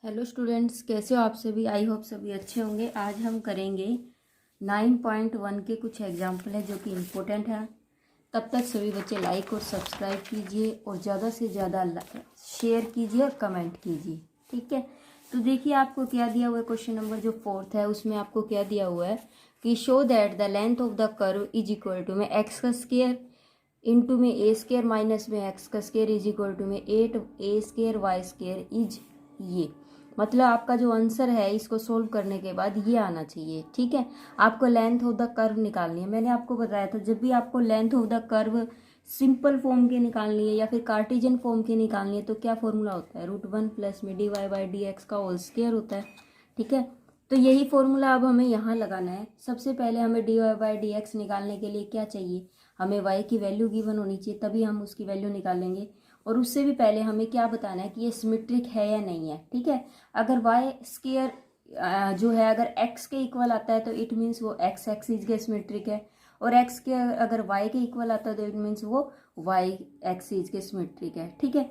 Hello students, कैसे हो आप सभी। आई होप सभी अच्छे होंगे। आज हम करेंगे 9.1 के कुछ एग्जाम्पल हैं जो कि इम्पोर्टेंट है। तब तक सभी बच्चे लाइक और सब्सक्राइब कीजिए और ज़्यादा से ज़्यादा शेयर कीजिए और कमेंट कीजिए, ठीक है। तो देखिए आपको क्या दिया हुआ है। क्वेश्चन नंबर जो 4 है उसमें आपको क्या दिया हुआ है कि show that the length of the curve is equal to में एक्स का स्क्वायर इंटू में ए स्क्वायर माइनस में एक्स का स्क्वायर इज इक्वल टू में 8 a² वाई स्क्वायर इज ये। मतलब आपका जो आंसर है इसको सोल्व करने के बाद ये आना चाहिए, ठीक है। आपको लेंथ ऑफ द कर्व निकालनी है। मैंने आपको बताया था जब भी आपको length of the curve simple form के निकालनी है या फिर कार्टेशियन फॉर्म की निकालनी है तो क्या फॉर्मूला होता है, √1 प्लस में dy/dx का होल स्क्वायर होता है, ठीक है। तो यही फॉर्मूला अब हमें यहाँ लगाना है। सबसे पहले हमें dy/dx निकालने के लिए क्या चाहिए, हमें y की वैल्यू गिवन होनी चाहिए, तभी हम उसकी वैल्यू निकालेंगे। और उससे भी पहले हमें क्या बताना है कि ये सिमेट्रिक है या नहीं है, ठीक है। अगर वाई स्क्वायर जो है अगर x के इक्वल आता है तो इट मीन्स वो x एक्सिस के सिमेट्रिक है, और x के अगर y के इक्वल आता है तो इट मीन्स वो y एक्सिस के सिमेट्रिक है, ठीक है।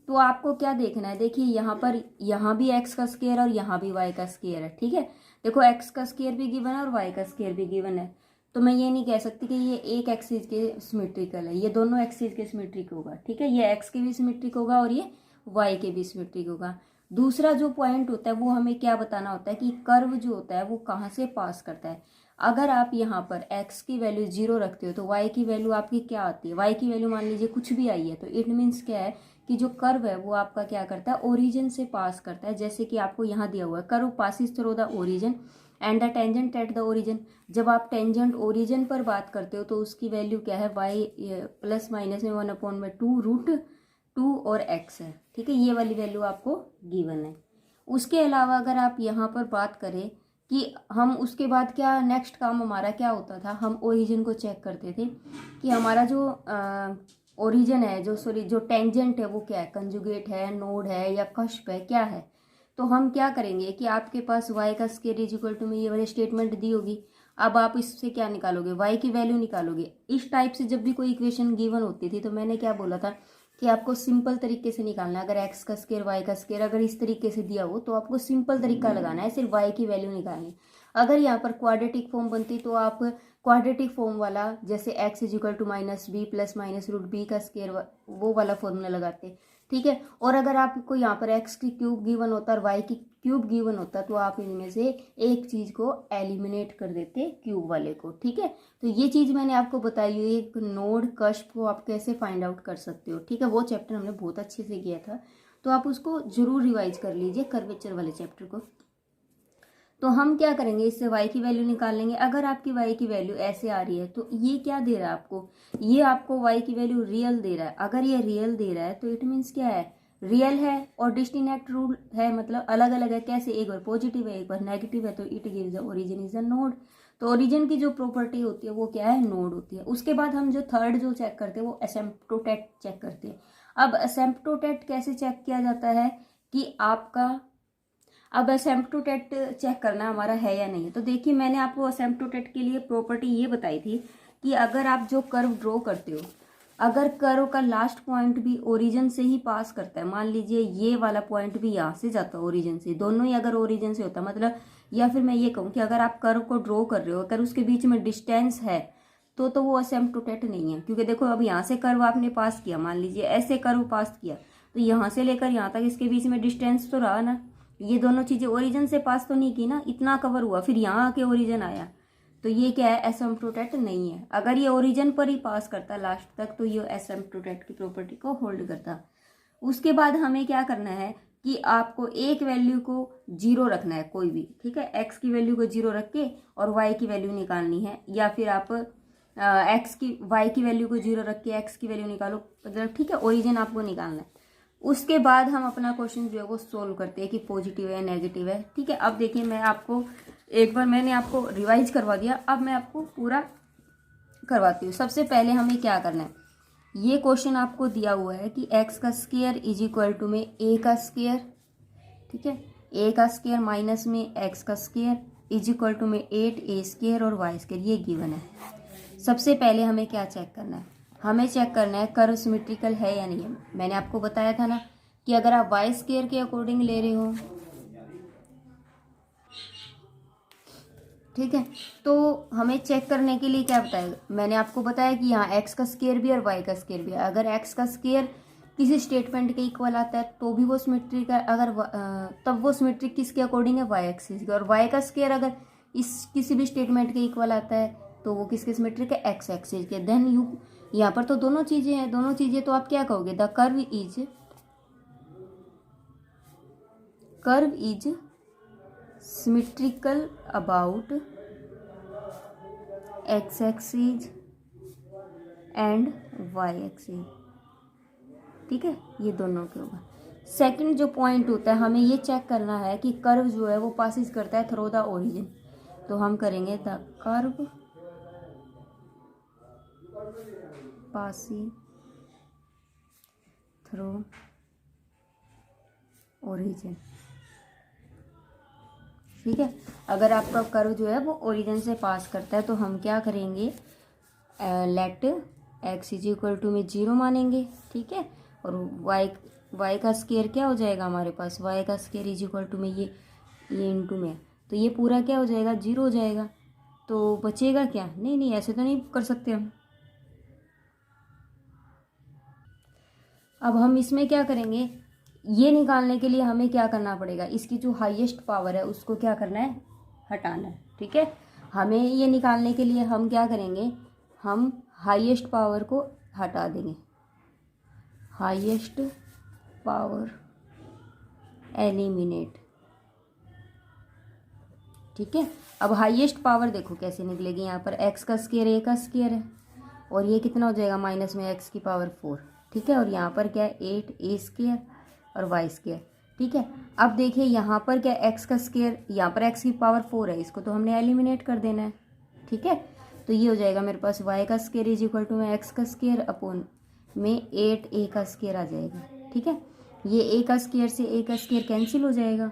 तो आपको क्या देखना है, देखिए यहाँ भी x का स्क्वायर और यहाँ भी y का स्क्वायर है, ठीक है। देखो x का स्क्वायर भी गिवन है और y का स्क्वायर भी गिवन है, तो मैं ये नहीं कह सकती कि ये एक एक्सिस के सिमेट्रिकल है, ये दोनों एक्सिस के सिमेट्रिक होगा, ठीक है। ये x के भी सिमेट्रिक होगा और ये y के भी सिमेट्रिक होगा। दूसरा जो पॉइंट होता है वो हमें क्या बताना होता है कि कर्व जो होता है वो कहाँ से पास करता है। अगर आप यहाँ पर x की वैल्यू 0 रखते हो तो y की वैल्यू आपकी क्या आती है, y की वैल्यू मान लीजिए कुछ भी आई है, तो इट मीन्स क्या है कि जो कर्व है वो आपका क्या करता है, ओरिजिन से पास करता है। जैसे कि आपको यहाँ दिया हुआ है curve passes through the origin and the tangent at the origin. जब आप टेंजेंट ओरिजिन पर बात करते हो तो उसकी वैल्यू क्या है, y प्लस माइनस में 1/2 और x है, ठीक है। ये वाली वैल्यू आपको गिवन है। उसके अलावा अगर आप यहाँ पर बात करें कि हम उसके बाद क्या नेक्स्ट काम हमारा क्या होता था, हम ओरिजिन को चेक करते थे कि हमारा जो ओरिजिन है जो टेंजेंट है वो क्या है, कंजुगेट है, नोड है या कष्प है, क्या है। तो हम क्या करेंगे कि आपके पास y का स्क्वायर इज इक्वल टू में ये वाली स्टेटमेंट दी होगी। अब आप इससे क्या निकालोगे, y की वैल्यू निकालोगे। इस टाइप से जब भी कोई इक्वेशन गिवन होती थी तो मैंने क्या बोला था कि आपको सिंपल तरीके से निकालना है। अगर x का स्क्वायर y का स्क्वायर अगर इस तरीके से दिया हो तो आपको सिंपल तरीका लगाना है, सिर्फ y की वैल्यू निकालनी है। अगर यहाँ पर क्वाड्रेटिक फॉर्म बनती तो आप क्वाड्रेटिक फॉर्म वाला जैसे x is equal to minus B plus minus √b का स्क्वायर वो वाला फॉर्मूला लगाते, ठीक है। और अगर आपको यहाँ पर x की क्यूब गिवन होता और y की क्यूब गिवन होता तो आप इनमें से एक चीज को एलिमिनेट कर देते, क्यूब वाले को, ठीक है। तो ये चीज मैंने आपको बताई हुई, एक नोड कष्प को आप कैसे फाइंड आउट कर सकते हो, ठीक है। वो चैप्टर हमने बहुत अच्छे से किया था, तो आप उसको जरूर रिवाइज कर लीजिए, कर्वेचर वाले चैप्टर को। तो हम क्या करेंगे, इससे y की वैल्यू निकाल लेंगे। अगर आपकी y की वैल्यू ऐसे आ रही है तो ये क्या दे रहा है आपको, ये आपको y की वैल्यू रियल दे रहा है। अगर ये रियल दे रहा है तो इट मीन्स क्या है, रियल है और डिस्टिंक्ट रूल है, मतलब अलग अलग है। कैसे, एक बार पॉजिटिव है एक बार नेगेटिव है, तो it gives the origin is a node. तो ओरिजिन की जो प्रॉपर्टी होती है वो क्या है, नोड होती है। उसके बाद हम जो थर्ड जो चेक करते हैं वो एसिम्प्टोटेट चेक करते हैं। अब एसिम्प्टोटेट कैसे चेक किया जाता है कि आपका अब असेम्प्टोटेट चेक करना हमारा है या नहीं है। तो देखिए मैंने आपको असेम्प्टोटेट के लिए प्रॉपर्टी ये बताई थी कि अगर आप जो कर्व ड्रॉ करते हो, अगर कर्व का लास्ट पॉइंट भी ओरिजिन से ही पास करता है, मान लीजिए ये वाला पॉइंट भी यहाँ से जाता है ओरिजिन से, दोनों ही अगर ओरिजिन से होता मतलब, या फिर मैं ये कहूँ कि अगर आप कर्व को ड्रॉ कर रहे हो अगर उसके बीच में डिस्टेंस है तो वो असेम्प्टोटेट नहीं है। क्योंकि देखो अब यहाँ से कर्व आपने पास किया, मान लीजिए ऐसे कर्व पास किया तो यहाँ से लेकर यहाँ तक इसके बीच में डिस्टेंस तो रहा ना, ये दोनों चीजें ओरिजिन से पास तो नहीं की ना, इतना कवर हुआ फिर यहाँ आके ओरिजिन आया, तो ये क्या है, एसिम्प्टोटेट नहीं है। अगर ये ओरिजिन पर ही पास करता लास्ट तक तो ये एसिम्प्टोटेट की प्रॉपर्टी को होल्ड करता। उसके बाद हमें क्या करना है कि आपको एक वैल्यू को 0 रखना है कोई भी, ठीक है। x की वैल्यू को 0 रख के और y की वैल्यू निकालनी है, या फिर आप y की वैल्यू को 0 रख के x की वैल्यू निकालो, मतलब ठीक है, ओरिजिन आपको निकालना है। उसके बाद हम अपना क्वेश्चन जो है वो सोल्व करते हैं कि पॉजिटिव है नेगेटिव है, ठीक है। अब देखिए मैं आपको एक बार मैंने आपको रिवाइज करवा दिया, अब मैं आपको पूरा करवाती हूँ। सबसे पहले हमें क्या करना है, ये क्वेश्चन आपको दिया हुआ है कि x का स्क्वायर इज इक्वल टू में a का स्क्वायर, ठीक है, a का स्क्वायर माइनस में x का स्क्वायर इज इक्वल टू में 8a² और y स्क्वायर, ये गिवन है। सबसे पहले हमें क्या चेक करना है, हमें चेक करना है कर्व सिमेट्रिकल है या नहीं है। मैंने आपको बताया था ना कि अगर आप वाई स्क्वायर के अकॉर्डिंग ले रहे हो ठीक है। तो हमें चेक करने के लिए क्या बताएगा, मैंने आपको बताया कि यहाँ एक्स का स्क्वायर भी और वाई का स्क्वायर भी है। अगर एक्स का स्क्वायर किसी स्टेटमेंट के इक्वल आता है तो भी वो सिमेट्रिक है, अगर तब वो सिमेट्रिक किसके अकॉर्डिंग है, वाई एक्सिस के। और वाई का स्क्वायर अगर इस किसी भी स्टेटमेंट के इक्वल आता है तो वो किसके सिमेट्रिक है, एक्स एक्सिस के। देन यू यहाँ पर तो दोनों चीजें हैं, दोनों चीजें तो आप क्या कहोगे, the curve is symmetrical about X axis and Y axis. ठीक है, ये दोनों के होगा। सेकंड जो पॉइंट होता है, हमें ये चेक करना है कि कर्व जो है वो पासिस करता है थ्रू द ओरिजिन। तो हम करेंगे the curve passing through origin. ठीक है, अगर आपका कर्व जो है वो ओरिजिन से पास करता है तो हम क्या करेंगे, let X is equal to में 0 मानेंगे। ठीक है, और वाई का स्क्वायर क्या हो जाएगा हमारे पास, वाई का स्क्वायर इज इक्वल टू में ये इंटू में, तो ये पूरा क्या हो जाएगा, 0 हो जाएगा। तो बचेगा क्या, नहीं ऐसे तो नहीं कर सकते हम। अब हम इसमें क्या करेंगे, ये निकालने के लिए हमें क्या करना पड़ेगा, इसकी जो हाईएस्ट पावर है उसको क्या करना है, हटाना है। ठीक है, हमें ये निकालने के लिए हम क्या करेंगे, हम हाईएस्ट पावर को हटा देंगे, हाईएस्ट पावर एलिमिनेट। ठीक है, अब हाईएस्ट पावर देखो कैसे निकलेगी, यहाँ पर एक्स का स्क्वायर ए का स्क्वायर है और ये कितना हो जाएगा, माइनस में एक्स की पावर 4। ठीक है, और यहाँ पर क्या है, 8 ए स्क्वायर और वाई स्क्वायर। ठीक है, अब देखिए यहाँ पर क्या, एक्स का स्क्वायर, यहाँ पर एक्स की पावर 4 है, इसको तो हमने एलिमिनेट कर देना है। ठीक है, तो ये हो जाएगा मेरे पास वाई का स्क्वायर इज इक्वल टू में एक्स का स्क्वायर अपॉन में 8 ए का स्क्वायर आ जाएगा। ठीक है, ये ए का स्क्वायर से ए का स्क्वायर कैंसिल हो जाएगा,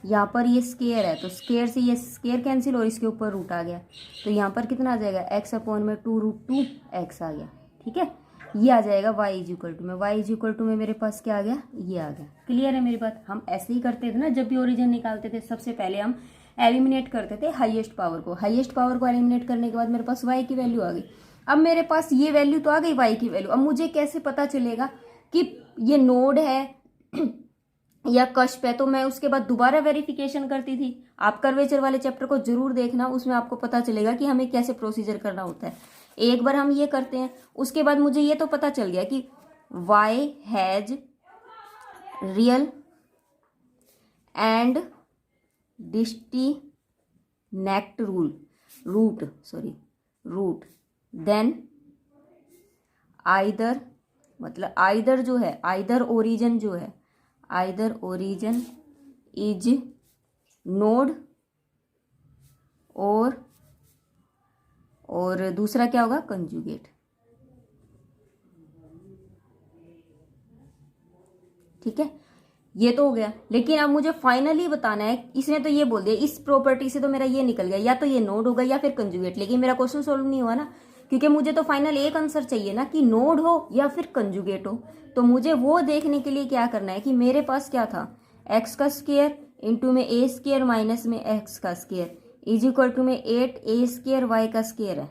यहाँ पर ये स्क्वायर है तो स्क्वायर से ये स्क्वायर कैंसिल और इसके ऊपर रूट आ गया, तो यहाँ पर कितना आ जाएगा, एक्स अपॉन में 2√2 एक्स आ गया। ठीक है, ये आ जाएगा वाई इज इक्वल टू में, वाई इज इक्वल टू में मेरे पास क्या आ गया, ये आ गया। क्लियर है मेरी बात। हम ऐसे ही करते थे ना, जब भी ओरिजिन निकालते थे सबसे पहले हम एलिमिनेट करते थे हाईएस्ट पावर को। हाईएस्ट पावर को एलिमिनेट करने के बाद मेरे पास वाई की वैल्यू आ गई। अब मेरे पास ये वैल्यू तो आ गई वाई की वैल्यू। अब मुझे कैसे पता चलेगा कि ये नोड है या कष्प है, तो मैं उसके बाद दोबारा वेरिफिकेशन करती थी। आप कर्वेचर वाले चैप्टर को जरूर देखना, उसमें आपको पता चलेगा कि हमें कैसे प्रोसीजर करना होता है। एक बार हम ये करते हैं, उसके बाद मुझे ये तो पता चल गया कि y has real and distinct root then either, मतलब आइदर जो है, आइदर ओरिजिन जो है, आइदर ओरिजिन इज नोड और दूसरा क्या होगा, कंजुगेट। ठीक है, ये तो हो गया। लेकिन अब मुझे फाइनली बताना है, इसने तो ये बोल दिया, इस प्रॉपर्टी से तो मेरा ये निकल गया, या तो ये नोड होगा या फिर कंजुगेट। लेकिन मेरा क्वेश्चन सोल्व नहीं हुआ ना, क्योंकि मुझे तो फाइनल एक आंसर चाहिए ना, कि नोड हो या फिर कंजुगेट हो। तो मुझे वो देखने के लिए क्या करना है कि मेरे पास क्या था, एक्स का स्क्वायर इंटू में ए स्क्वायर माइनस में एक्स का स्क्वायर इज इक्वल टू में 8 ए स्क्वायर वाई का स्क्वायर है।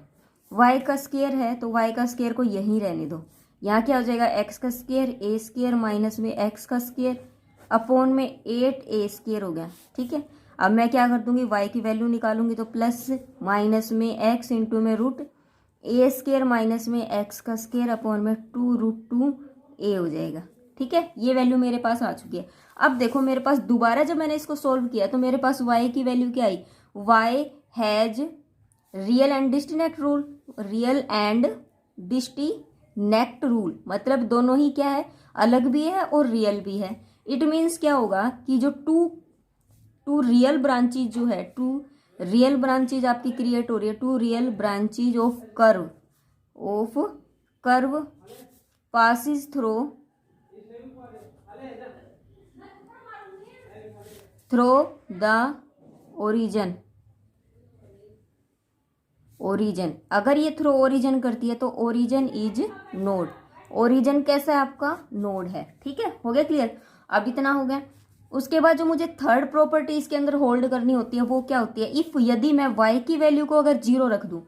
वाई का स्क्वायर है तो वाई का स्क्वायर को यहीं रहने दो। यहाँ क्या हो जाएगा, एक्स का स्क्वायर ए स्क्वायर माइनस में एक्स का स्क्वायर अपॉन में 8 ए स्क्वायर हो गया। ठीक है, अब मैं क्या कर दूंगी, वाई की वैल्यू निकालूंगी तो प्लस माइनस में एक्स इंटू में रूट ए स्क्वायर माइनस में एक्स का स्क्वायर अपॉन में 2√2 ए हो जाएगा। ठीक है, ये वैल्यू मेरे पास आ चुकी है। अब देखो मेरे पास दोबारा जब मैंने इसको सोल्व किया तो मेरे पास वाई की वैल्यू क्या आई, y has real and distinct root. Real and distinct root मतलब दोनों ही क्या है, अलग भी है और रियल भी है। इट मीन्स क्या होगा कि जो टू रियल ब्रांचेज जो है, टू रियल ब्रांचेज आपकी क्रिएट हो रही है, two real branches of curve passes through the origin. अगर ये थ्रू ओरिजिन करती है तो ओरिजिन इज नोड। ओरिजिन कैसा है आपका, नोड है। ठीक है, हो गया क्लियर। अब इतना हो गया। उसके बाद जो मुझे थर्ड प्रॉपर्टी इसके अंदर होल्ड करनी होती है वो क्या होती है, इफ यदि मैं y की वैल्यू को अगर 0 रख दूं,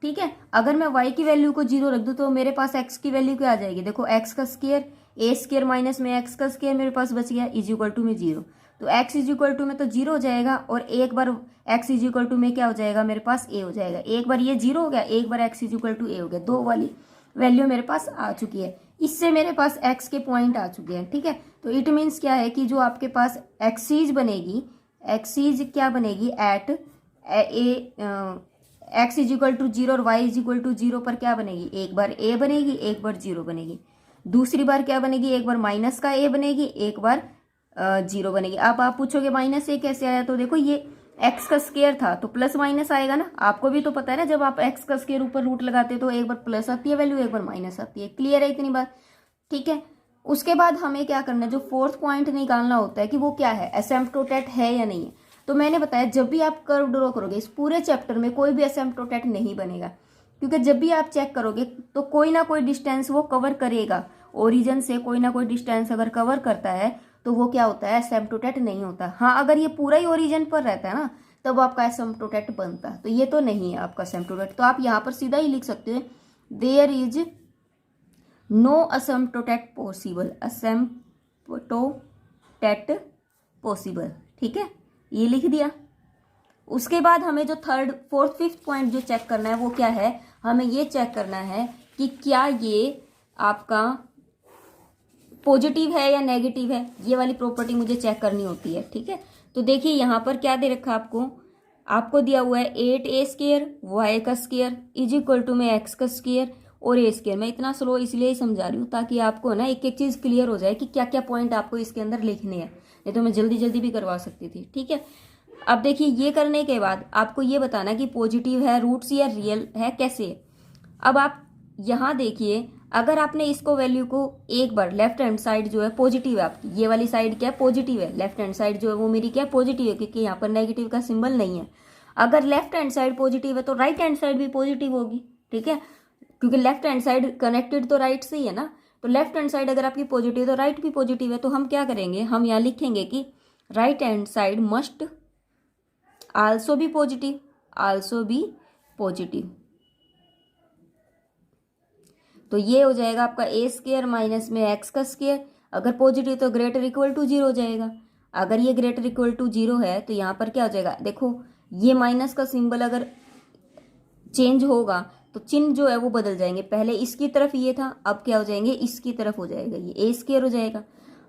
ठीक है, अगर मैं y की वैल्यू को 0 रख दूं तो मेरे पास x की वैल्यू क्या आ जाएगी, देखो x का स्क्वायर a स्क्वायर माइनस में x का स्क्वायर मेरे पास बच गया इज इक्वल टू में 0। तो x इज इक्वल टू में तो 0 हो जाएगा और एक बार x इज इक्वल टू में क्या हो जाएगा, मेरे पास a हो जाएगा। एक बार ये 0 हो गया, एक बार x is equal to a हो गया, दो वाली वैल्यू मेरे पास आ चुकी है। इससे मेरे पास x के पॉइंट आ चुके हैं, ठीक है। तो इट मीन्स क्या है कि जो आपके पास एक्सीज बनेगी, एक्सीज क्या बनेगी at x is equal to 0 और y इज इक्वल टू 0 पर क्या बनेगी, एक बार a बनेगी, एक बार 0 बनेगी। दूसरी बार क्या बनेगी, एक बार माइनस का a बनेगी, एक बार 0 बनेगी। अब आप पूछोगे माइनस a कैसे आया, तो देखो ये x का स्क्वायर था तो प्लस माइनस आएगा ना, आपको भी तो पता है ना, जब आप x का स्क्वायर ऊपर रूट लगाते तो एक बार प्लस आती है वैल्यू, एक बार माइनस आती है। क्लियर है इतनी बात, ठीक है। उसके बाद हमें क्या करना है, जो फोर्थ पॉइंट निकालना होता है कि वो क्या है, एसिम्प्टोटेट है या नहीं है। तो मैंने बताया जब भी आप कर्व ड्रॉ करोगे इस पूरे चैप्टर में कोई भी एसिम्प्टोटेट नहीं बनेगा, क्योंकि जब भी आप चेक करोगे तो कोई ना कोई डिस्टेंस वो कवर करेगा, ओरिजिन से कोई ना कोई डिस्टेंस अगर कवर करता है तो वो क्या होता है, एसिम्प्टोटेट नहीं होता। हाँ, अगर ये पूरा ही ओरिजिन पर रहता है ना तब आपका एसिम्प्टोटेट बनता है, तो ये तो नहीं है आपका एसिम्प्टोटेट। तो आप यहाँ पर सीधा ही लिख सकते हो there is no asymptote possible, asymptote possible, ठीक है, ये लिख दिया। उसके बाद हमें जो थर्ड फोर्थ फिफ्थ पॉइंट जो चेक करना है वो क्या है, हमें ये चेक करना है कि क्या ये आपका पॉजिटिव है या नेगेटिव है, ये वाली प्रॉपर्टी मुझे चेक करनी होती है, ठीक है। तो देखिए यहाँ पर क्या दे रखा आपको दिया हुआ है 8a स्क्वायर वाई का स्क्वायर इज इक्वल टू में x का स्क्वायर और a स्क्वायर। मैं इतना स्लो इसलिए ही समझा रही हूँ ताकि आपको ना एक एक चीज़ क्लियर हो जाए कि क्या क्या पॉइंट आपको इसके अंदर लिखने हैं, नहीं तो मैं जल्दी जल्दी भी करवा सकती थी, ठीक है। अब देखिए ये करने के बाद आपको ये बताना कि पॉजिटिव है, रूट्स या रियल है, कैसे है। अब आप यहाँ देखिए, अगर आपने इसको वैल्यू को एक बार लेफ्ट हैंड साइड जो है पॉजिटिव है आपकी, ये वाली साइड क्या है पॉजिटिव है, लेफ्ट हैंड साइड जो है वो मेरी क्या है पॉजिटिव है, क्योंकि यहाँ पर नेगेटिव का सिंबल नहीं है। अगर लेफ्ट हैंड साइड पॉजिटिव है तो राइट हैंड साइड भी पॉजिटिव होगी, ठीक है, क्योंकि लेफ्ट हैंड साइड कनेक्टेड तो राइट से ही है ना। तो लेफ्ट हैंड साइड अगर आपकी पॉजिटिव है तो राइट भी पॉजिटिव है। तो हम क्या करेंगे, हम यहाँ लिखेंगे कि right hand side must also be positive, also be positive. तो ये हो जाएगा आपका a स्क्वायर माइनस में x का स्क्वायर, अगर पॉजिटिव तो ग्रेटर इक्वल टू 0 हो जाएगा। अगर ये ग्रेटर इक्वल टू 0 है तो यहाँ पर क्या हो जाएगा, देखो ये माइनस का सिंबल अगर चेंज होगा तो चिन्ह जो है वो बदल जाएंगे, पहले इसकी तरफ ये था, अब क्या हो जाएंगे इसकी तरफ हो जाएगा, ये a स्क्वायर हो जाएगा।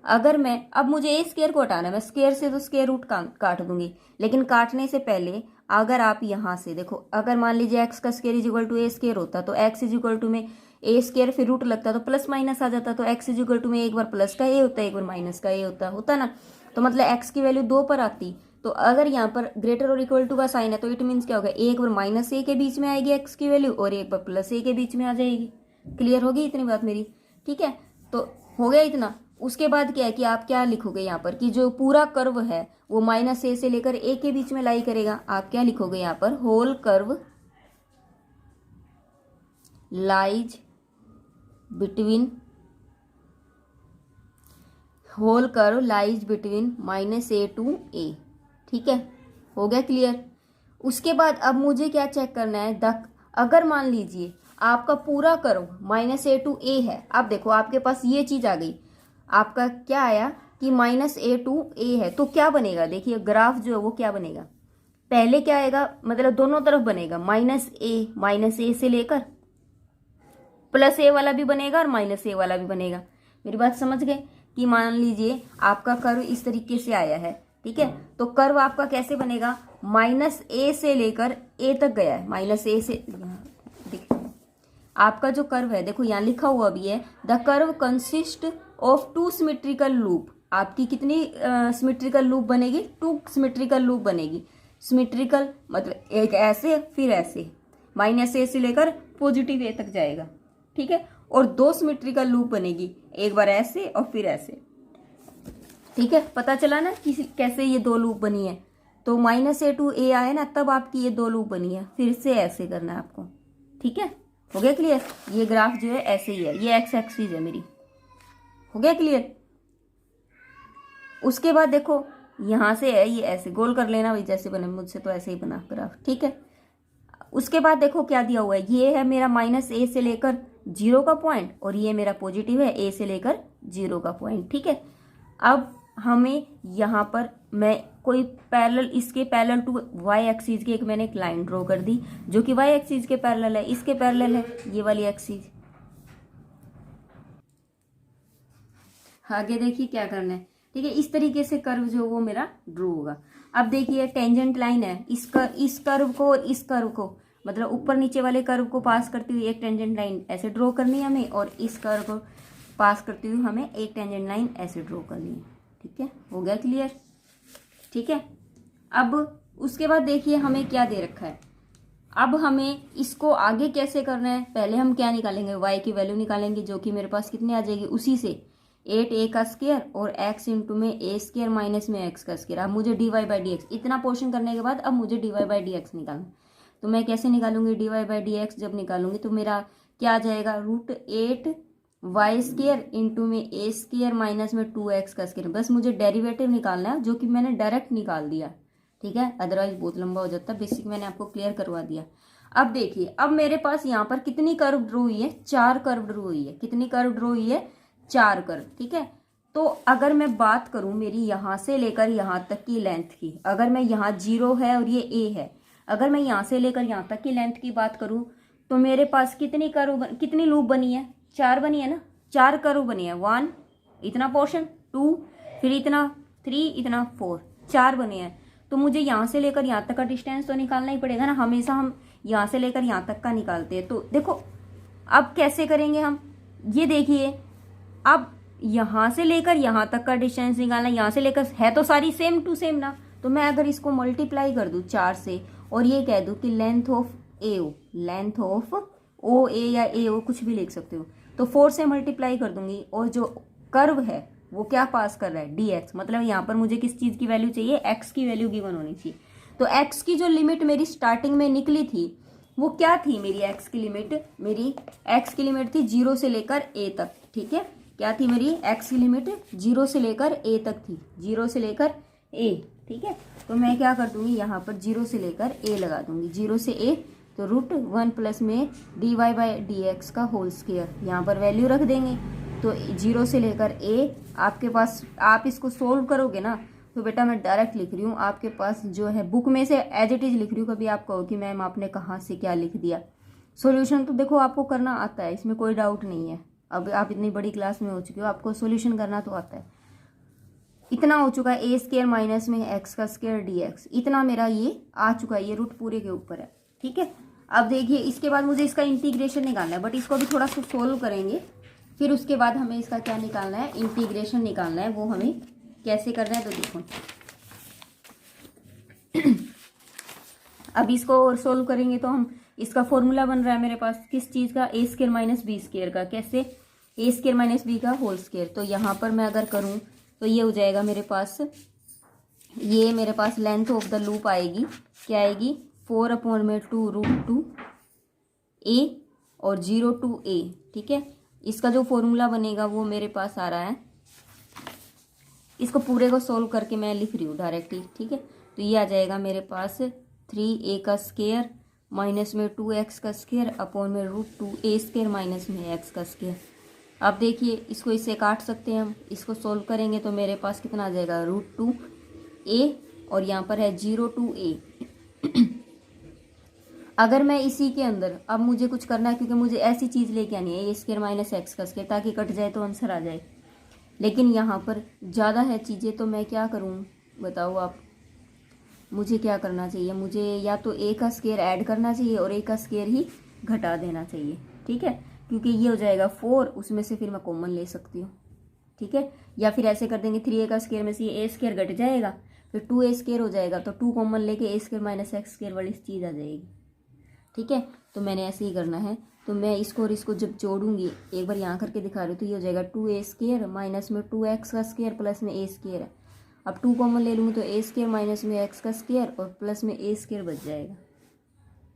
अगर मैं अब मुझे a स्क्वायर को हटाना है, मैं स्क्वायर से तो स्क्वायर रूट काट दूंगी, लेकिन काटने से पहले अगर आप यहाँ से देखो, अगर मान लीजिए x का square is equal to a square होता तो x इज इक्वल टू में a स्क्वायर फिर रूट लगता तो प्लस माइनस आ जाता, तो x इज इक्वल टू में एक बार प्लस का a होता है, एक बार माइनस का a होता ना। तो मतलब x की वैल्यू 2 पर आती, तो अगर यहाँ पर ग्रेटर और इक्वल टू का साइन है तो इट मीन्स क्या होगा, एक बार माइनस a के बीच में आएगी x की वैल्यू और एक बार प्लस a के बीच में आ जाएगी। क्लियर होगी इतनी बात मेरी, ठीक है। तो हो गया इतना। उसके बाद क्या है कि आप क्या लिखोगे यहाँ पर कि जो पूरा कर्व है वो माइनस a से लेकर a के बीच में लाई करेगा। आप क्या लिखोगे यहाँ पर, whole curve lies between, whole curve lies between minus a to a, ठीक है, हो गया क्लियर। उसके बाद अब मुझे क्या चेक करना है, अगर मान लीजिए आपका पूरा curve minus a to a है, अब देखो आपके पास ये चीज आ गई, आपका क्या आया कि माइनस a टू a है, तो क्या बनेगा, देखिए ग्राफ जो है वो क्या बनेगा, पहले क्या आएगा, मतलब दोनों तरफ बनेगा, माइनस a से लेकर प्लस a वाला भी बनेगा और माइनस a वाला भी बनेगा। मेरी बात समझ गए कि मान लीजिए आपका कर्व इस तरीके से आया है, ठीक है, तो कर्व आपका कैसे बनेगा, माइनस a से लेकर a तक गया है, माइनस a से आपका जो कर्व है, देखो यहाँ लिखा हुआ भी है, the curve consist of 2 symmetrical loop. आपकी कितनी सिमेट्रिकल लूप बनेगी, 2 सिमेट्रिकल लूप बनेगी। सिमेट्रिकल मतलब एक ऐसे फिर ऐसे, माइनस a से लेकर पॉजिटिव a तक जाएगा, ठीक है, और 2 सिमेट्रिकल लूप बनेगी, एक बार ऐसे और फिर ऐसे, ठीक है। पता चला ना कि कैसे ये 2 लूप बनी है, तो माइनस a टू a आए ना तब आपकी ये 2 लूप बनी है, फिर से ऐसे करना है आपको, ठीक है, हो गया क्लियर। ये ग्राफ जो है ऐसे ही है, ये एक्स एक्सिस है मेरी, हो गया क्लियर। उसके बाद देखो यहाँ से है ये ऐसे गोल कर लेना भाई, जैसे बने मुझसे तो ऐसे ही बना ग्राफ, ठीक है। उसके बाद देखो क्या दिया हुआ है, ये है मेरा -a से लेकर 0 का पॉइंट और ये मेरा पॉजिटिव है a से लेकर 0 का पॉइंट, ठीक है। अब हमें यहाँ पर मैं कोई पैरेलल, इसके पैरेलल टू y एक्सिस की एक मैंने एक लाइन ड्रॉ कर दी जो कि y एक्सिस के पैरेलल है, इसके पैरेलल है ये वाली एक्सिस। आगे देखिए क्या करना है, ठीक है। इस तरीके से कर्व जो वो मेरा ड्रॉ होगा। अब देखिए टेंजेंट लाइन है, इस कर्व को और इस कर्व को, मतलब ऊपर नीचे वाले कर्व को पास करती हुई एक टेंजेंट लाइन ऐसे ड्रॉ करनी है हमें, और इस कर्व को पास करती हुई हमें एक टेंजेंट लाइन ऐसे ड्रॉ करनी है, ठीक है। हो गया क्लियर, ठीक है। अब उसके बाद देखिए हमें क्या दे रखा है, अब हमें इसको आगे कैसे करना है, पहले हम क्या निकालेंगे, y की वैल्यू निकालेंगे जो कि मेरे पास कितने आ जाएगी, उसी से 8a का स्क्वायर और x इंटू में a स्क्वायर माइनस में x का स्क्वायर। अब मुझे dy बाई डी एक्स, इतना पोर्शन करने के बाद अब मुझे dy बाई डी एक्स निकालना। तो मैं कैसे निकालूंगी dy बाई डी एक्स, जब निकालूंगी तो मेरा क्या आ जाएगा, √8y स्क्वायर इंटू में a स्क्वायर माइनस में 2x का स्क्वायर। बस मुझे डेरिवेटिव निकालना है जो कि मैंने डायरेक्ट निकाल दिया, ठीक है, अदरवाइज बहुत लंबा हो जाता। बेसिक मैंने आपको क्लियर करवा दिया। अब देखिए अब मेरे पास यहाँ पर कितनी कर्व ड्रॉ हुई है, 4 कर्व ड्रॉ हुई है। कितनी कर्व ड्रॉ हुई है, 4 कर्व, ठीक है। तो अगर मैं बात करूं मेरी यहाँ से लेकर यहाँ तक की लेंथ की, अगर मैं यहाँ 0 है और ये a है, अगर मैं यहाँ से लेकर यहाँ तक की लेंथ की बात करूं तो मेरे पास कितनी कर्व कितनी लूप बनी है, 4 बनी है ना, 4 कर्व बनी है। 1 इतना पोर्शन, 2 फिर इतना, 3 इतना, 4, 4 बने हैं। तो मुझे यहाँ से लेकर यहाँ तक का डिस्टेंस तो निकालना ही पड़ेगा ना, हमेशा हम यहाँ से लेकर यहाँ तक का निकालते हैं। तो देखो अब कैसे करेंगे हम, ये देखिए अब यहाँ से लेकर यहाँ तक का डिस्टेंस निकालना, यहाँ से लेकर है तो सारी सेम टू सेम ना। तो मैं अगर इसको मल्टीप्लाई कर दूँ 4 से और ये कह दूँ कि length of AO, length of OA या AO कुछ भी लिख सकते हो, तो 4 से मल्टीप्लाई कर दूंगी और जो कर्व है वो क्या पास कर रहा है, dx। मतलब यहाँ पर मुझे किस चीज की वैल्यू चाहिए, x की वैल्यू गिवन होनी चाहिए। तो x की जो लिमिट मेरी स्टार्टिंग में निकली थी वो क्या थी, मेरी x की लिमिट थी 0 से लेकर a तक, ठीक है। क्या थी मेरी x की लिमिट, 0 से लेकर a तक थी, 0 से लेकर a, ठीक है। तो मैं क्या कर दूंगी, यहाँ पर 0 से लेकर a लगा दूंगी, 0 से a, तो √1 प्लस में dy बाई डी एक्स का होल स्क्वायर, यहाँ पर वैल्यू रख देंगे। तो 0 से लेकर a आपके पास, आप इसको सोल्व करोगे ना तो बेटा मैं डायरेक्ट लिख रही हूँ आपके पास जो है, बुक में से एज इट इज लिख रही हूँ। कभी आप कहो कि मैम आपने कहाँ से क्या लिख दिया, सॉल्यूशन तो देखो आपको करना आता है, इसमें कोई डाउट नहीं है। अब आप इतनी बड़ी क्लास में हो चुके हो, आपको सॉल्यूशन करना तो आता है। इतना हो चुका है, a स्क्वायर माइनस में x का स्क्वायर dx, इतना मेरा ये आ चुका है, ये रूट पूरे के ऊपर है, ठीक है। अब देखिए इसके बाद मुझे इसका इंटीग्रेशन निकालना है, बट इसको भी थोड़ा सा सोल्व करेंगे, फिर उसके बाद हमें इसका क्या निकालना है, इंटीग्रेशन निकालना है। वो हमें कैसे करना है तो देखो अब इसको और सोल्व करेंगे तो हम, इसका फॉर्मूला बन रहा है मेरे पास किस चीज़ का, a square minus B square का। कैसे, a स्क्वायर माइनस बी का होल स्क्वायर। तो यहाँ पर मैं अगर करूँ तो ये हो जाएगा मेरे पास, ये मेरे पास लेंथ ऑफ द लूप आएगी, क्या आएगी, 4/2 √2a और 0 to a, ठीक है। इसका जो फॉर्मूला बनेगा वो मेरे पास आ रहा है, इसको पूरे को सोल्व करके मैं लिख रही हूँ डायरेक्टली, ठीक है। तो ये आ जाएगा मेरे पास 3a का स्क्वायर माइनस में 2x का स्क्वायर अपॉन में √2a स्क्वायर माइनस में x का स्क्वायर। अब देखिए इसको इससे काट सकते हैं हम, इसको सोल्व करेंगे तो मेरे पास कितना आ जाएगा, √2a और यहाँ पर है 0 to a। अगर मैं इसी के अंदर, अब मुझे कुछ करना है क्योंकि मुझे ऐसी चीज़ लेके आनी है, a स्क्वायर माइनस x का स्क्वायर, ताकि कट जाए तो आंसर आ जाए। लेकिन यहाँ पर ज़्यादा है चीज़ें, तो मैं क्या करूँ बताओ आप, मुझे क्या करना चाहिए, मुझे या तो a का स्क्वायर ऐड करना चाहिए और a का स्क्वायर ही घटा देना चाहिए, ठीक है। क्योंकि ये हो जाएगा 4, उसमें से फिर मैं कॉमन ले सकती हूँ, ठीक है। या फिर ऐसे कर देंगे 3a का स्क्वायर में से ये a स्क्वायर घट जाएगा, फिर 2a स्क्वायर हो जाएगा, तो 2 कॉमन लेके a square minus x square वाली चीज़ आ जाएगी, ठीक है। तो मैंने ऐसे ही करना है। तो मैं इसको और इसको जब जोड़ूंगी, एक बार यहाँ करके दिखा रही हूँ, तो ये हो जाएगा 2a स्क्वायर माइनस में 2x का स्क्वायर प्लस में a स्क्वायर है। अब 2 कॉमन ले लूँगी तो a स्क्वायर माइनस में x का स्क्वायर और प्लस में a स्क्वायर बच जाएगा,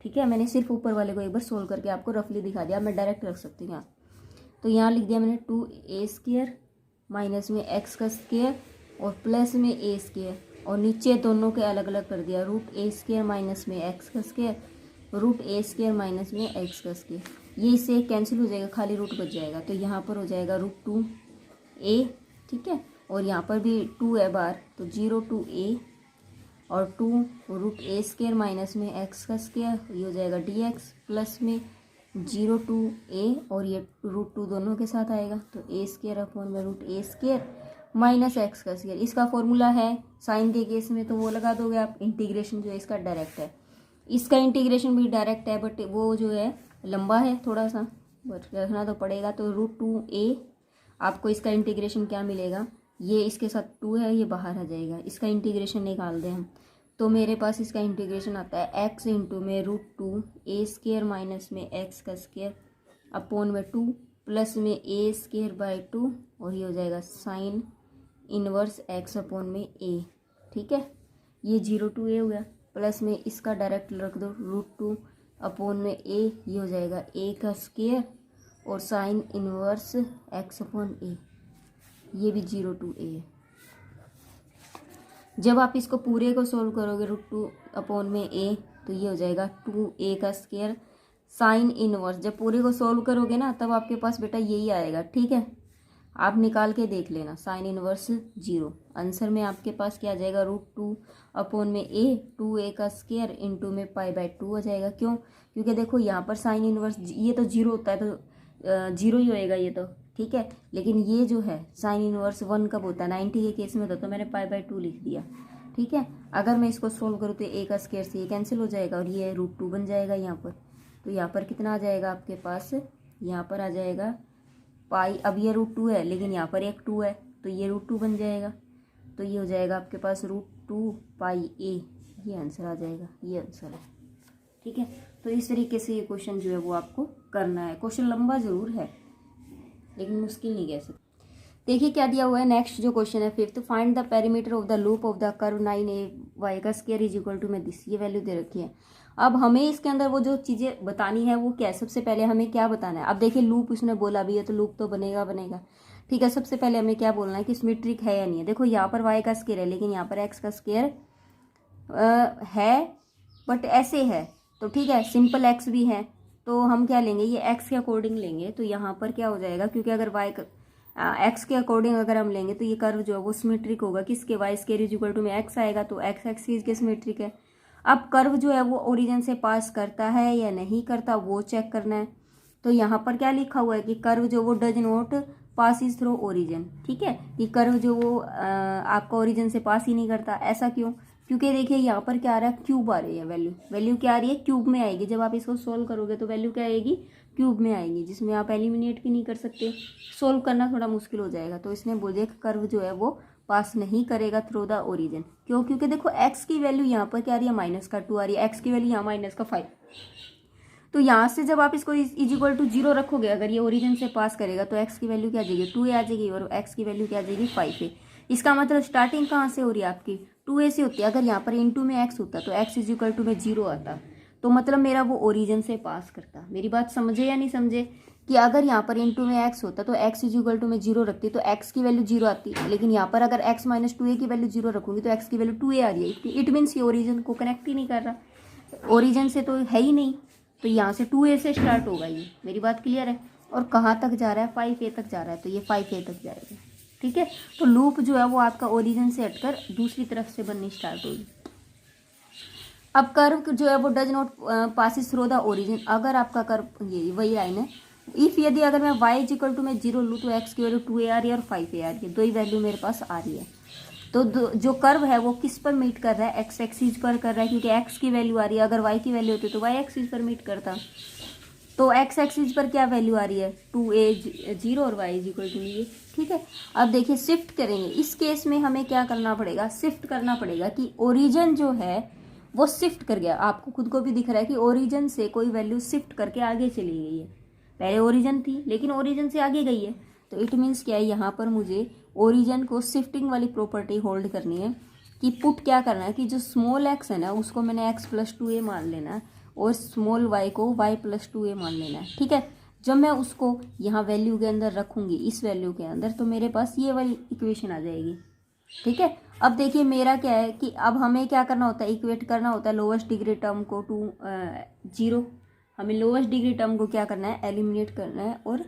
ठीक है। मैंने सिर्फ ऊपर वाले को एक बार सोल्व करके आपको रफली दिखा दिया, मैं डायरेक्ट रख सकती हूँ यहाँ। तो यहाँ लिख दिया मैंने 2a स्क्वायर माइनस में x का स्क्वायर और प्लस में ए स्क्वायर, और नीचे दोनों के अलग अलग कर दिया, रूट ए स्क्वायर माइनस में एक्स का स्क्वायर, रूट ए स्क्वायर माइनस में एक्स का स्क्वायर। ये इससे कैंसिल हो जाएगा, खाली रूट बच जाएगा, तो यहाँ पर हो जाएगा रूट 2 ए, ठीक है। और यहाँ पर भी 2 है बार, तो 0 to a और 2 रूट ए स्क्वायर माइनस में एक्स का स्क्वायर, ये हो जाएगा dx, प्लस में 0 to a और ये रूट 2 दोनों के साथ आएगा, तो ए स्क्वायर अपॉन में रूट ए स्क्वायर माइनस एक्स का स्क्वायर। इसका फॉर्मूला है साइन के केस में, तो वो लगा दोगे आप। इंटीग्रेशन जो है इसका डायरेक्ट है, इसका इंटीग्रेशन भी डायरेक्ट है, बट वो जो है लंबा है थोड़ा सा, बट रखना तो पड़ेगा। तो रूट 2a, आपको इसका इंटीग्रेशन क्या मिलेगा, ये इसके साथ 2 है, ये बाहर आ जाएगा, इसका इंटीग्रेशन निकाल दें हम, तो मेरे पास इसका इंटीग्रेशन आता है x इंटू में रूट 2 ए स्क्वायर माइनस में एक्स का स्क्वायर अपॉन में 2 प्लस में ए स्क्वायर बाई 2, और ये हो जाएगा साइन इनवर्स x अपॉन में a, ठीक है। ये 0 to a हो गया, प्लस में इसका डायरेक्ट रख दो रूट 2 अपॉन में a, ये हो जाएगा a का स्क्वायर और sine inverse x upon a, ये भी 0 to a है। जब आप इसको पूरे को सोल्व करोगे रूट 2 अपॉन में a, तो ये हो जाएगा 2a का स्क्वायर साइन इनवर्स। जब पूरे को सोल्व करोगे ना, तब आपके पास बेटा यही आएगा, ठीक है। आप निकाल के देख लेना, साइन इनवर्स 0। आंसर में आपके पास क्या आ जाएगा, रूट 2 अपॉन में a, 2a का स्क्वायर इंटू में पाई बाई 2 आ जाएगा। क्यों? क्योंकि देखो यहाँ पर साइन इनवर्स ये तो 0 होता है, तो 0 ही होएगा ये तो, ठीक है। लेकिन ये जो है साइन इनवर्स 1 कब होता है, 90 के केस में होता है, तो मैंने पाई बाई 2 लिख दिया, ठीक है। अगर मैं इसको सोल्व करूँ तो a का स्क्वायर से ये कैंसिल हो जाएगा और ये रूट 2 बन जाएगा यहाँ पर। तो यहाँ पर कितना आ जाएगा आपके पास, यहाँ पर आ जाएगा पाई, अब ये रूट 2 है लेकिन यहाँ पर एक 2 है, तो ये रूट 2 बन जाएगा, तो ये हो जाएगा आपके पास रूट 2 पाई a, ये आंसर आ जाएगा, ये आंसर है, ठीक है। तो इस तरीके से ये क्वेश्चन जो है वो आपको करना है। क्वेश्चन लंबा ज़रूर है लेकिन मुश्किल नहीं कह सकते। देखिए क्या दिया हुआ है, नेक्स्ट जो क्वेश्चन है 5th, find the perimeter of the loop of the curve 9a y का स्क्वायर इज इक्वल टू में दिस, ये वैल्यू दे रखी है। अब हमें इसके अंदर वो जो चीज़ें बतानी है वो क्या है, सबसे पहले हमें क्या बताना है। अब देखिए लूप उसने बोला भी है, तो लूप तो बनेगा बनेगा, ठीक है। सबसे पहले हमें क्या बोलना है कि सिमेट्रिक है या नहीं है। देखो यहाँ पर y का स्क्वायर है, लेकिन यहाँ पर x का स्क्वायर है, बट ऐसे है, तो ठीक है। सिंपल x भी है, तो हम क्या लेंगे, ये x के अकॉर्डिंग लेंगे, तो यहाँ पर क्या हो जाएगा, क्योंकि अगर x के अकॉर्डिंग अगर हम लेंगे तो ये कर्व जो है वो सिमेट्रिक होगा, किसके, y square is equal to में x आएगा, तो x एक्सिस के सिमेट्रिक है। अब कर्व जो है वो ओरिजिन से पास करता है या नहीं करता, वो चेक करना है। तो यहाँ पर क्या लिखा हुआ है कि कर्व जो वो does not passes through origin, ठीक है। कि कर्व जो वो आपका ओरिजिन से पास ही नहीं करता। ऐसा क्यों? क्योंकि देखिए यहाँ पर क्या आ रहा है, क्यूब आ रही है, वैल्यू क्या आ रही है, क्यूब में आएगी। जब आप इसको सोल्व करोगे तो वैल्यू क्या आएगी, क्यूब में आएगी, जिसमें आप एलिमिनेट भी नहीं कर सकते, सोल्व करना थोड़ा मुश्किल हो जाएगा। तो इसने बोले कर्व जो है वो पास नहीं करेगा थ्रू द ओरिजिन। क्यों? क्योंकि देखो x की वैल्यू यहाँ पर क्या आ रही है, -2 आ रही है, x की वैल्यू यहाँ -5। तो यहाँ से जब आप इसको इज इक्वल टू 0 रखोगे, अगर ये ओरिजिन से पास करेगा, तो x की वैल्यू क्या आ जाएगी, 2a आ जाएगी, और x की वैल्यू क्या आ जाएगी, 5a। इसका मतलब स्टार्टिंग कहाँ से हो रही है आपकी, 2a से होती है। अगर यहाँ पर इंटू में x होता तो x इज इक्वल टू में 0 आता, तो मतलब मेरा वो ओरिजिन से पास करता। मेरी बात समझे या नहीं समझे, कि अगर यहाँ पर इंटू में x होता तो x इज इक्वल टू में 0 रखती तो x की वैल्यू 0 आती, लेकिन यहाँ पर अगर x माइनस 2a की वैल्यू 0 रखूंगी तो x की वैल्यू 2a आ रही है। इट मीन्स ये ओरिजिन को कनेक्ट ही नहीं कर रहा, ओरिजिन से तो है ही नहीं, तो यहाँ से 2a से स्टार्ट होगा ये। मेरी बात क्लियर है? और कहाँ तक जा रहा है, 5a तक जा रहा है, तो ये 5a तक जाएगा, ठीक है। तो लूप जो है वो आपका ओरिजिन से हटकर दूसरी तरफ से बननी स्टार्ट होगी। अब कर्व जो है वो does not passes through the origin. अगर आपका कर्व, ये वही लाइन है, इफ यदि अगर मैं y इज इक्वल टू में 0 लूँ तो x की वैल्यू 2a आ रही है और 5a आ रही है, दो ही वैल्यू मेरे पास आ रही है। तो जो कर्व है वो किस पर मीट कर रहा है, x एक्सिस पर कर रहा है, क्योंकि x की वैल्यू आ रही है। अगर y की वैल्यू होती तो y एक्सिस पर मीट करता। तो x एक्सिस पर क्या वैल्यू आ रही है, 2a 0 और y इज इक्वल टू ये, ठीक है। अब देखिए शिफ्ट करेंगे, इस केस में हमें क्या करना पड़ेगा, शिफ्ट करना पड़ेगा कि ओरिजिन जो है वो शिफ्ट कर गया। आपको खुद को भी दिख रहा है कि ओरिजिन से कोई वैल्यू शिफ्ट करके आगे चली गई है। पहले ओरिजिन थी लेकिन ओरिजिन से आगे गई है, तो इट मीन्स क्या है, यहाँ पर मुझे ओरिजिन को शिफ्टिंग वाली प्रॉपर्टी होल्ड करनी है कि पुट क्या करना है कि जो स्मॉल x है ना उसको मैंने x + 2a मान लेना है और स्मॉल y को y + 2a मान लेना है, ठीक है। जब मैं उसको यहाँ वैल्यू के अंदर रखूँगी, इस वैल्यू के अंदर, तो मेरे पास ये वाली इक्वेशन आ जाएगी, ठीक है। अब देखिए मेरा क्या है कि अब हमें क्या करना होता है, इक्वेट करना होता है लोवेस्ट डिग्री टर्म को टू जीरो। हमें लोवेस्ट डिग्री टर्म को क्या करना है, एलिमिनेट करना है और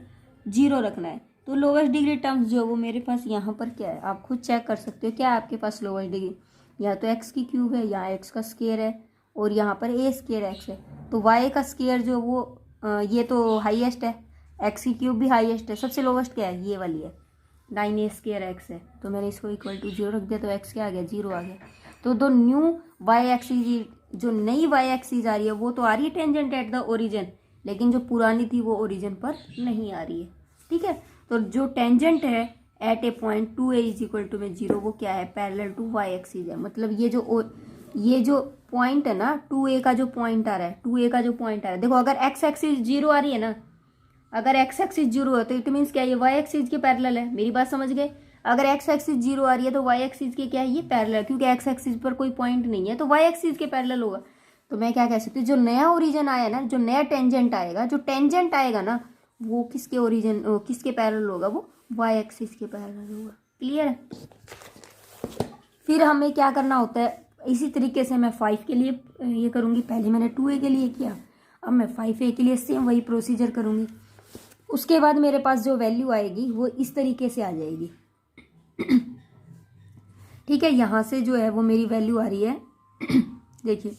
जीरो रखना है। तो लोवेस्ट डिग्री टर्म्स जो वो मेरे पास यहाँ पर क्या है, आप खुद चेक कर सकते हो क्या है आपके पास लोवेस्ट डिग्री। या तो एक्स की क्यूब है, यहाँ एक्स का स्केयर है और यहाँ पर ए स्केयर एक्स है। तो वाई का स्केयर जो वो ये तो हाईएस्ट है, एक्स की क्यूब भी हाईएस्ट है, सबसे लोवेस्ट क्या है, ये वाली है 9a स्केयर एक्स है। तो मैंने इसको इक्वल टू जीरो रख दिया, तो एक्स क्या आ गया, जीरो आ गया। तो दो न्यू वाई एक्सिस, जो नई वाई एक्सिस आ रही है वो तो आ रही है टेंजेंट एट द ओरिजिन, लेकिन जो पुरानी थी वो ओरिजिन पर नहीं आ रही है। ठीक है। तो जो टेंजेंट है at a point 2a is equal to में जीरो, वो क्या है, पैरेलल टू वाई एक्सिस है। मतलब ये जो पॉइंट है ना 2a का जो पॉइंट आ रहा है, 2a का जो पॉइंट आ रहा है, देखो अगर एक्स एक्सिस जीरो आ रही है ना, अगर एक्स एक्सिस जीरो है तो इट मीन्स क्या है, ये वाई एक्सिस के पैरेलल है। मेरी बात समझ गए। अगर एक्स एक्सिस जीरो आ रही है तो वाई एक्सिस के क्या है, ये पैरेलल है, क्योंकि एक्स एक्सिस पर कोई पॉइंट नहीं है तो वाई एक्सिस के पैरेलल होगा। तो मैं क्या कह सकती हूँ, जो नया ओरिजिन आया ना, जो नया टेंजेंट आएगा, जो टेंजेंट आएगा ना वो किसके ओरिजिन किसके पैरेलल होगा, वो वाई एक्सिस के पैरेलल होगा। क्लियर है। फिर हमें क्या करना होता है, इसी तरीके से मैं 5 के लिए ये करूँगी। पहले मैंने 2a के लिए किया, अब मैं 5a के लिए सेम वही प्रोसीजर करूँगी। उसके बाद मेरे पास जो वैल्यू आएगी वो इस तरीके से आ जाएगी। ठीक है। यहाँ से जो है वो मेरी वैल्यू आ रही है देखिए,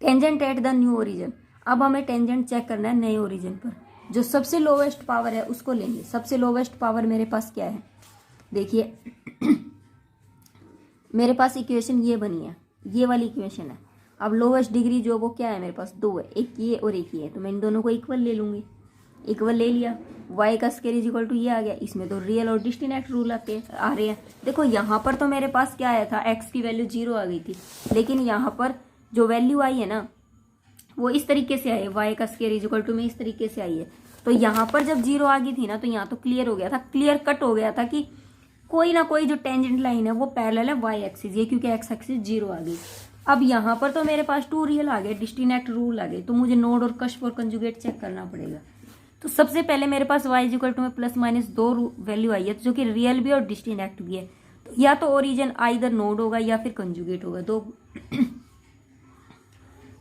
tangent at the new origin. अब हमें टेंजेंट चेक करना है नए ओरिजिन पर। जो सबसे लोवेस्ट पावर है उसको लेंगे। सबसे लोवेस्ट पावर मेरे पास क्या है, देखिए मेरे पास इक्वेशन ये बनी है, ये वाली इक्वेशन है। अब लोवेस्ट डिग्री जो वो क्या है, मेरे पास दो है, एक ये और एक ये है, तो मैं इन दोनों को इक्वल ले लूँगी। इक्वल ले लिया, y का स्केयर इज इक्वल टू ये आ गया। इसमें तो रियल और डिस्टिनेट रूल आ रहे हैं। देखो यहाँ पर तो मेरे पास क्या आया था, x की वैल्यू जीरो आ गई थी, लेकिन यहाँ पर जो वैल्यू आई है ना वो इस तरीके से आई है, y का स्केयर इज इक्वल टू में इस तरीके से आई है। तो यहाँ पर जब जीरो आ गई थी ना, तो यहाँ तो क्लियर हो गया था, क्लियर कट हो गया था कि कोई ना कोई जो टेंजेंट लाइन है वो पैरेलल है वाई एक्सिस, ये क्योंकि एक्स एक्सिस जीरो आ गई। अब यहाँ पर तो मेरे पास टू रियल आ गए, डिस्टिनेट रूल आ गए, तो मुझे नोड और कष्ट और कंजुगेट चेक करना पड़ेगा। तो सबसे पहले मेरे पास y इज इक्वल टू में प्लस माइनस दो वैल्यू आई है, जो कि रियल भी और डिस्टिनेक्ट भी है। तो या तो ओरिजिन आइदर नोड होगा या फिर कंजुगेट होगा दो।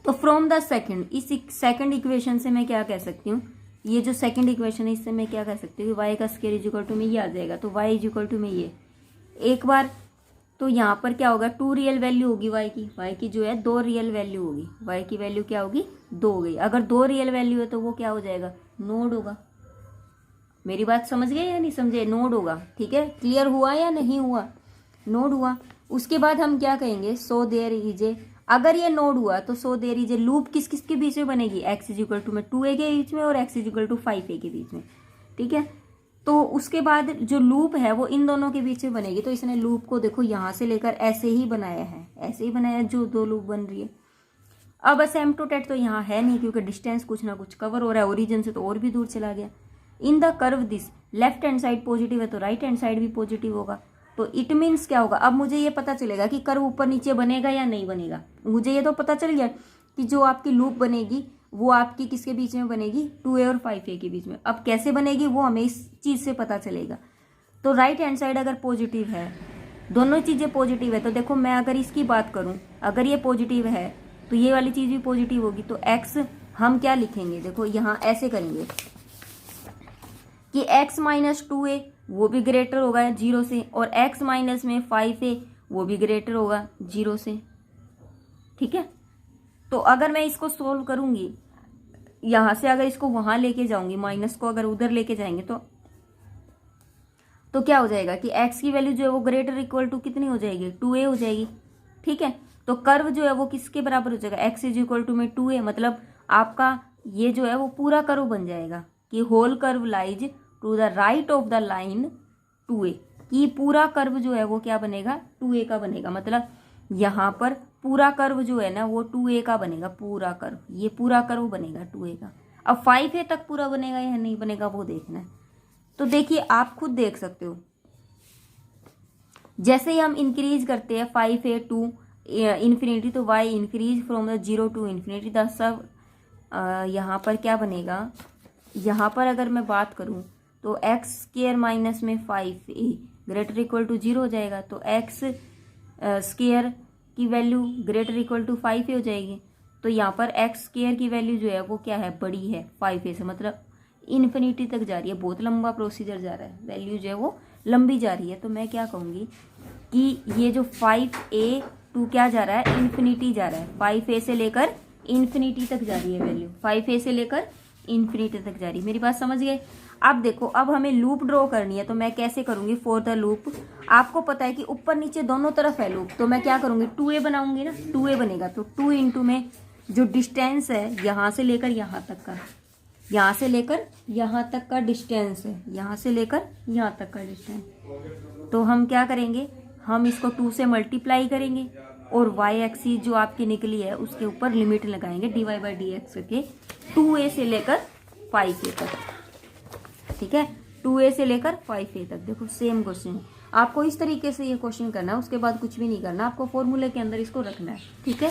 तो फ्रॉम द सेकंड, इस सेकंड इक्वेशन से मैं क्या कह सकती हूँ, ये जो सेकंड इक्वेशन है इससे मैं क्या कह सकती हूँ कि y का स्केयर इज इक्वल टू में ये आ जाएगा। तो y इज इक्वल टू में ये एक बार, तो यहाँ पर क्या होगा, टू रियल वैल्यू होगी y की जो है दो रियल वैल्यू होगी। y की वैल्यू क्या होगी, दो हो गई। अगर दो रियल वैल्यू है तो वो क्या हो जाएगा, नोड होगा। मेरी बात समझ गए या नहीं समझे, नोड होगा। ठीक है, क्लियर हुआ या नहीं हुआ, नोड हुआ। उसके बाद हम क्या कहेंगे, सो देयर इज ए, अगर ये नोड हुआ तो so there is a loop किस किस के बीच में बनेगी, x इज इक्वल टू में 2a के बीच में और x is equal to 5a के बीच में। ठीक है। तो उसके बाद जो लूप है वो इन दोनों के बीच में बनेगी। तो इसने लूप को देखो यहाँ से लेकर ऐसे ही बनाया है, ऐसे ही बनाया जो दो लूप बन रही है। अब असेम्प्टोटेट तो यहाँ है नहीं, क्योंकि डिस्टेंस कुछ ना कुछ कवर हो रहा है, ओरिजिन से तो और भी दूर चला गया। In the curve this, left hand side positive है तो राइट हैंड साइड भी पॉजिटिव होगा। तो इट मीन्स क्या होगा, अब मुझे ये पता चलेगा कि कर्व ऊपर नीचे बनेगा या नहीं बनेगा। मुझे ये तो पता चल गया कि जो आपकी लूप बनेगी वो आपकी किसके बीच में बनेगी, 2a और 5a के बीच में। अब कैसे बनेगी वो हमें इस चीज़ से पता चलेगा। तो राइट हैंड साइड अगर पॉजिटिव है, दोनों चीज़ें पॉजिटिव है, तो देखो मैं अगर इसकी बात करूँ, अगर ये पॉजिटिव है तो ये वाली चीज़ भी पॉजिटिव होगी। तो x हम क्या लिखेंगे, देखो यहाँ ऐसे करेंगे कि x माइनस 2a वो भी ग्रेटर होगा जीरो से, और x माइनस में 5a वो भी ग्रेटर होगा जीरो से। ठीक है। तो अगर मैं इसको सोल्व करूंगी, यहाँ से अगर इसको वहां लेके जाऊंगी, माइनस को अगर उधर लेके जाएंगे तो क्या हो जाएगा कि x की वैल्यू जो है वो ग्रेटर इक्वल टू कितनी हो जाएगी, 2a हो जाएगी। ठीक है। तो कर्व जो है वो किसके बराबर हो जाएगा, x इज इक्वल टू में 2a, मतलब आपका ये जो है वो पूरा कर्व बन जाएगा कि whole curve lies to the right of the line 2a, कि पूरा कर्व जो है वो क्या बनेगा, 2a का बनेगा। मतलब यहाँ पर पूरा कर्व जो है ना वो 2a का बनेगा, पूरा कर्व, ये पूरा कर्व बनेगा 2a का। अब 5a तक पूरा बनेगा या नहीं बनेगा वो देखना है। तो देखिए आप खुद देख सकते हो, जैसे ही हम इंक्रीज करते हैं 5a टू इन्फिनिटी, तो y increase from the zero to infinity. दस सब यहाँ पर क्या बनेगा, यहाँ पर अगर मैं बात करूँ तो एक्स स्क्वायर माइनस में 5a ग्रेटर इक्वल टू 0 हो जाएगा। तो एक्स स्क्वायर की value greater equal to 5a हो जाएगी। तो यहाँ पर एक्स स्क्वायर की वैल्यू जो है वो क्या है, बड़ी है 5a से, मतलब इन्फिनिटी तक जा रही है, बहुत लंबा प्रोसीजर जा रहा है, वैल्यू जो है वो लंबी जा रही है। तो मैं क्या कहूँगी कि ये जो 5a टू क्या जा रहा है, इन्फिनिटी जा रहा है, 5a से लेकर इन्फिनिटी तक जा रही है वैल्यू, 5a से लेकर इन्फिनिटी तक जा रही है। मेरी बात समझ गए। अब देखो, अब हमें लूप ड्रॉ करनी है, तो मैं कैसे करूंगी, फॉर द लूप आपको पता है कि ऊपर नीचे दोनों तरफ है लूप, तो मैं क्या करूंगी 2a बनाऊंगी ना, 2a बनेगा। तो 2 इंटू में जो डिस्टेंस है यहाँ से लेकर यहाँ तक का, यहाँ से लेकर यहाँ तक का डिस्टेंस है, यहाँ से लेकर यहाँ तक का डिस्टेंस, तो हम क्या करेंगे, हम इसको 2 से मल्टीप्लाई करेंगे और y एक्सिस जो आपकी निकली है उसके ऊपर लिमिट लगाएंगे dy बाई डी एक्स के 2a से लेकर 5a तक, ठीक है, 2a से लेकर 5a तक। देखो सेम क्वेश्चन आपको इस तरीके से ये क्वेश्चन करना है, उसके बाद कुछ भी नहीं करना, आपको फॉर्मूले के अंदर इसको रखना है, ठीक है।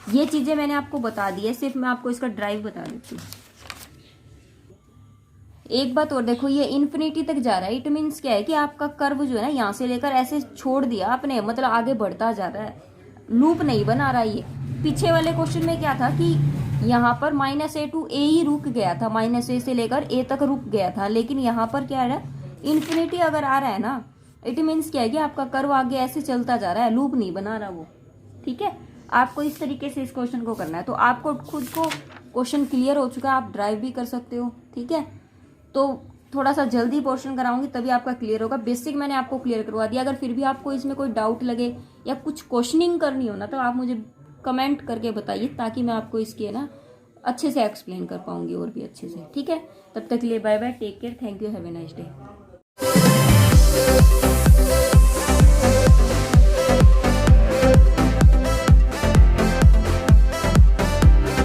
ये चीजें मैंने आपको बता दी है, सिर्फ मैं आपको इसका ड्राइव बता देती हूँ। एक बात और देखो, ये इन्फिनिटी तक जा रहा है, इट मीन्स क्या है कि आपका कर्व जो है ना यहाँ से लेकर ऐसे छोड़ दिया आपने, मतलब आगे बढ़ता जा रहा है, लूप नहीं बना रहा। ये पीछे वाले क्वेश्चन में क्या था कि यहाँ पर -a टू a ही रुक गया था, -a से लेकर a तक रुक गया था, लेकिन यहाँ पर क्या है, इन्फिनिटी अगर आ रहा है ना, इट मीन्स क्या है कि आपका कर्व आगे ऐसे चलता जा रहा है, लूप नहीं बना रहा वो, ठीक है। आपको इस तरीके से इस क्वेश्चन को करना है। तो आपको खुद को क्वेश्चन क्लियर हो चुका है, आप ड्राइव भी कर सकते हो, ठीक है। तो थोड़ा सा जल्दी पोर्शन कराऊंगी तभी आपका क्लियर होगा। बेसिक मैंने आपको क्लियर करवा दिया। अगर फिर भी आपको इसमें कोई डाउट लगे या कुछ क्वेश्चनिंग करनी हो ना, तो आप मुझे कमेंट करके बताइए, ताकि मैं आपको इसके ना अच्छे से एक्सप्लेन कर पाऊंगी और भी अच्छे से, ठीक है। तब तक के लिए bye bye, take care, thank you, have a nice day.